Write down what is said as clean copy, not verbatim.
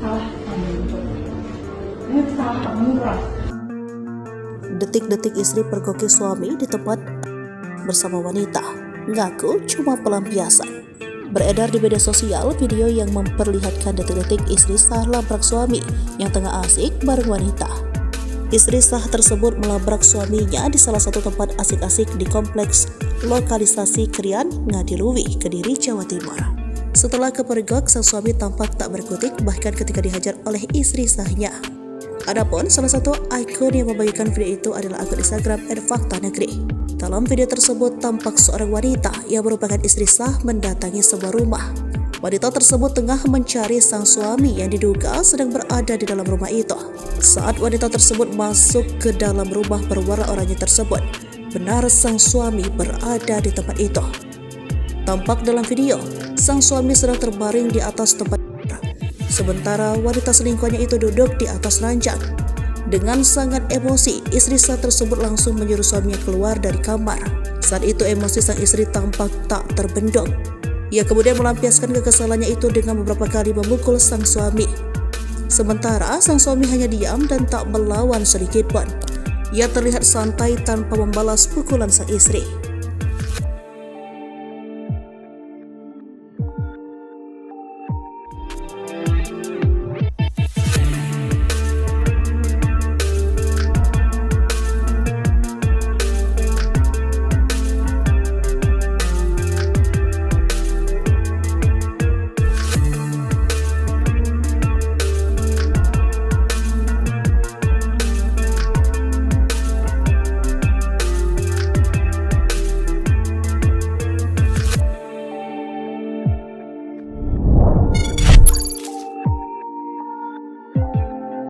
salah kamu. Ini salah kamu, Ras. Detik-detik istri pergoki suami di tempat bersama wanita, ngaku cuma pelampiasan. Beredar di media sosial video yang memperlihatkan detik-detik istri sah labrak suami yang tengah asik bareng wanita. Istri sah tersebut melabrak suaminya di salah satu tempat asik-asik di kompleks lokalisasi Krian, Ngadiluwi, Kediri, Jawa Timur. Setelah kepergok, sang suami tampak tak berkutik bahkan ketika dihajar oleh istri sahnya. Adapun salah satu akun yang membagikan video itu adalah akun Instagram @faktanegeri. Dalam video tersebut tampak seorang wanita yang merupakan istri sah mendatangi sebuah rumah. Wanita tersebut tengah mencari sang suami yang diduga sedang berada di dalam rumah itu. Saat wanita tersebut masuk ke dalam rumah berwarna oranye tersebut, benar sang suami berada di tempat itu. Tampak dalam video, sang suami sedang terbaring di atas tempat. Sementara wanita selingkuhannya itu duduk di atas ranjang. Dengan sangat emosi, istri sah tersebut langsung menyuruh suaminya keluar dari kamar. Saat itu emosi sang istri tampak tak terbendung. Ia kemudian melampiaskan kekesalannya itu dengan beberapa kali memukul sang suami. Sementara sang suami hanya diam dan tak melawan sedikit pun. Ia terlihat santai tanpa membalas pukulan sang istri.